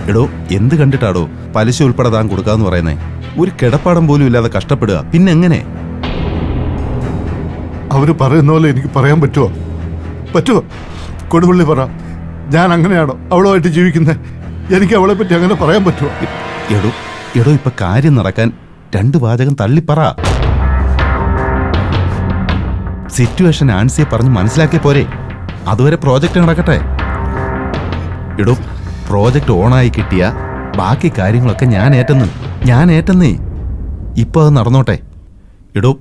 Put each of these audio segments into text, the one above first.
എടോ എന്ത് കണ്ടിട്ടാടോ പലിശ ഉൾപ്പെടെ താൻ കൊടുക്കാന്ന് പറയുന്നേ? ഒരു കിടപ്പാടം പോലും ഇല്ലാതെ കഷ്ടപ്പെടുക, പിന്നെ എങ്ങനെ? അവര് പറയുന്ന പോലെ എനിക്ക് പറയാൻ പറ്റുമോ? കൊടുവള്ളി പറ, ഞാൻ അങ്ങനെയാണോ അവളുമായിട്ട് ജീവിക്കുന്നത്? എനിക്ക് അവളെ പറ്റി അങ്ങനെ പറയാൻ പറ്റുമോ? എടോ ഇപ്പൊ കാര്യം നടക്കാൻ 2 വാചകം തള്ളിപ്പറ. സിറ്റുവേഷൻ ആൻസിയെ പറഞ്ഞ് മനസ്സിലാക്കിയ പോരെ? അതുവരെ പ്രോജക്റ്റ് നടക്കട്ടെ. എടോ പ്രോജക്റ്റ് ഓണായി കിട്ടിയ ബാക്കി കാര്യങ്ങളൊക്കെ ഞാൻ ഏറ്റെന്നേ. ഇപ്പൊ അത് നടന്നോട്ടെ. എടോ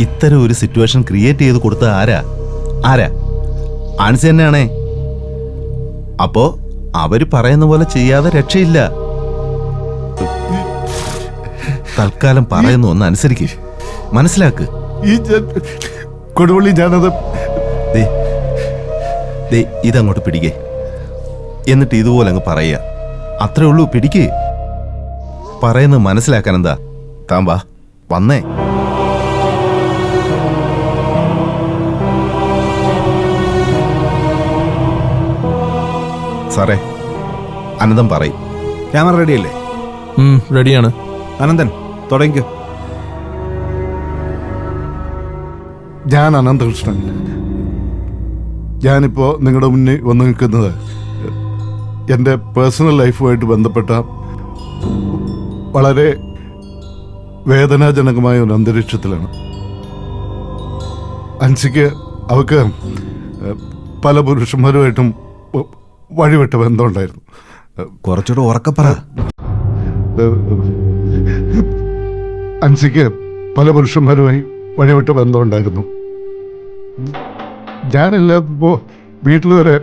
ഇത്തരം ഒരു സിറ്റുവേഷൻ ക്രിയേറ്റ് ചെയ്ത് കൊടുത്ത ആരാ? ആൻസി തന്നെയാണേ. അപ്പോ അവര് പറയുന്ന പോലെ ചെയ്യാതെ രക്ഷയില്ല. തൽക്കാലം പറയുന്ന ഒന്ന് അനുസരിക്ക്, മനസ്സിലാക്ക്. കൊടുവള്ളി ഞാനത് ഇതങ്ങോട്ട് പിടിക്കേ, എന്നിട്ട് ഇതുപോലെ അങ്ങ് പറയുക. അത്രേ ഉള്ളൂ, പിടിക്കേ. പറയുന്നത് മനസ്സിലാക്കാൻ എന്താ? താൻ വന്നേ. സാറേ, അനന്തൻ പറയും. ക്യാമറ റെഡിയല്ലേ? റെഡിയാണ്. അനന്തൻ തുടങ്ങിക്കോ. ഞാൻ അനന്തകൃഷ്ണൻ. ഞാനിപ്പോ നിങ്ങളുടെ മുന്നിൽ വന്നു നിൽക്കുന്നത് എൻ്റെ പേഴ്സണൽ ലൈഫുമായിട്ട് ബന്ധപ്പെട്ട വളരെ വേദനാജനകമായ ഒരു അന്തരീക്ഷത്തിലാണ്. അൻസിക്ക് അവൾക്ക് പല പുരുഷന്മാരുമായിട്ടും വഴിവിട്ട ബന്ധമുണ്ടായിരുന്നു. കുറച്ചുകൂടെ ഉറക്കപ്പറ. അൻസിക്ക് പല പുരുഷന്മാരുമായി വഴിവിട്ട ബന്ധമുണ്ടായിരുന്നു. ഞാനില്ലാത്തപ്പോ വീട്ടിൽ വരെ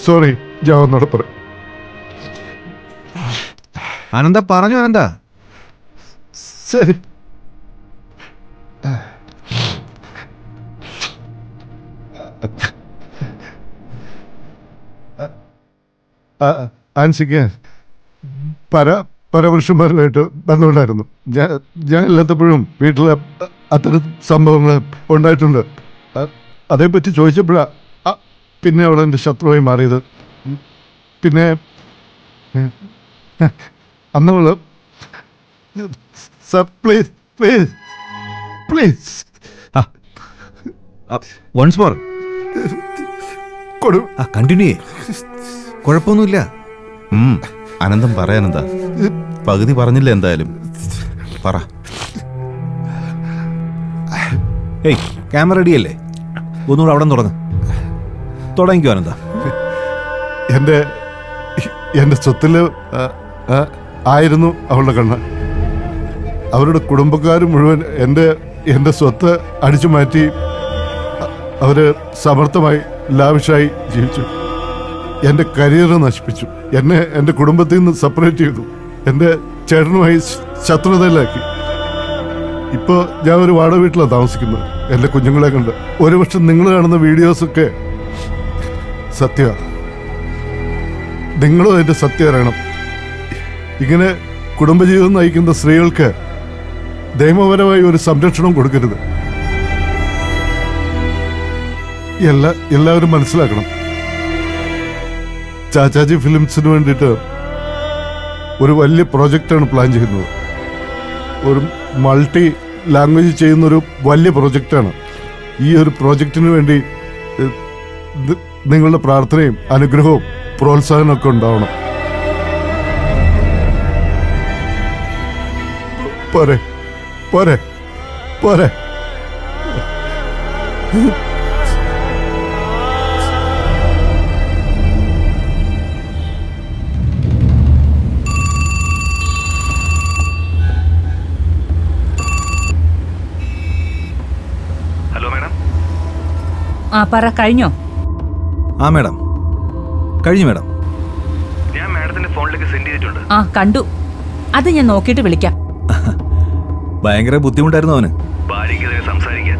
സോറി, ഞാൻ ഒന്നോടെ പറ. അനന്ത പറഞ്ഞു. അനന്ത ശരി. ആൻസിക്ക് പരപുരുഷന്മാരുമായിട്ട് ബന്ധമുണ്ടായിരുന്നു. ഞാൻ ഇല്ലാത്തപ്പോഴും വീട്ടിൽ അത്തരം സംഭവങ്ങൾ ഉണ്ടായിട്ടുണ്ട്. അതേപ്പറ്റി ചോദിച്ചപ്പോഴാ പിന്നെ അവൾ എൻ്റെ ശത്രുവായി മാറിയത്. പിന്നെ അന്നവള് sir please please please once more continue. കുഴപ്പമൊന്നുമില്ല. അനന്തം പറയാനെന്താ? പകുതി പറഞ്ഞില്ല. എന്തായാലും പറ. ഏയ്, ക്യാമറ റെഡിയല്ലേ? ഒന്നുകൂടെ അവിടെ തുടങ്ങിക്കോ അനന്ത. എൻ്റെ സ്വത്തിൽ ആയിരുന്നു അവളുടെ കണ്ണ്. അവരുടെ കുടുംബക്കാർ മുഴുവൻ എൻ്റെ സ്വത്ത് അടിച്ചു മാറ്റി അവര് സമർത്ഥമായി ലാവിഷായി ജീവിച്ചു. എൻ്റെ കരിയർ നശിപ്പിച്ചു. എന്നെ എൻ്റെ കുടുംബത്തിൽ നിന്ന് സെപ്പറേറ്റ് ചെയ്തു. എൻ്റെ ചേട്ടനുമായി ശത്രുതയിലാക്കി. ഇപ്പോൾ ഞാൻ ഒരു വാടക വീട്ടിലാണ് താമസിക്കുന്നത് എൻ്റെ കുഞ്ഞുങ്ങളെ കണ്ട്. ഒരുപക്ഷെ നിങ്ങൾ കാണുന്ന വീഡിയോസൊക്കെ സത്യമാണ്. നിങ്ങളും അതിൻ്റെ സത്യം അറിയണം. ഇങ്ങനെ കുടുംബജീവിതം നയിക്കുന്ന സ്ത്രീകൾക്ക് നിയമപരമായി ഒരു സംരക്ഷണം കൊടുക്കരുത്. എല്ലാവരും മനസ്സിലാക്കണം. ചാച്ചാജി ഫിലിംസിന് വേണ്ടിയിട്ട് ഒരു വലിയ പ്രോജക്റ്റാണ് പ്ലാൻ ചെയ്യുന്നത്. ഒരു മൾട്ടി ലാംഗ്വേജ് ചെയ്യുന്നൊരു വലിയ പ്രോജക്റ്റാണ്. ഈ ഒരു പ്രോജക്റ്റിന് വേണ്ടി നിങ്ങളുടെ പ്രാർത്ഥനയും അനുഗ്രഹവും പ്രോത്സാഹനമൊക്കെ ഉണ്ടാവണം. പോരെ പോരെ പോരെ. പറ. കഴിഞ്ഞോ? മാഡം കഴിഞ്ഞു മാഡം. ഞാൻ മാഡത്തിന്റെ ഫോണിലേക്ക് സെൻഡ് ചെയ്തിട്ടുണ്ട്. കണ്ടു. അത് ഞാൻ നോക്കിയിട്ട് വിളിക്കാം. ഭയങ്കര ബുദ്ധിമുട്ടായിരുന്നു അവന്. ഭാര്യയ്ക്കെതിരെ സംസാരിക്കാൻ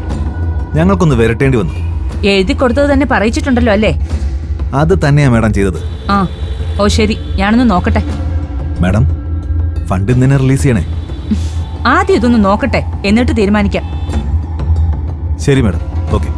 ഞങ്ങൾക്കൊന്ന് വരട്ടേണ്ടി വന്നു. എഴുതി കൊടുത്തത് തന്നെ പറയിച്ചിട്ടുണ്ടല്ലോ അല്ലേ? അത് തന്നെയാ മാഡം ചെയ്തത്. ഓ ശരി, ഞാനൊന്ന് നോക്കട്ടെ. മാഡം, ഫണ്ട് ഇന്ന് തന്നെ റിലീസ് ചെയ്യണേ. ആദ്യം ഇതൊന്ന് നോക്കട്ടെ, എന്നിട്ട് തീരുമാനിക്കാം. ശരി മാഡം. ഓക്കെ.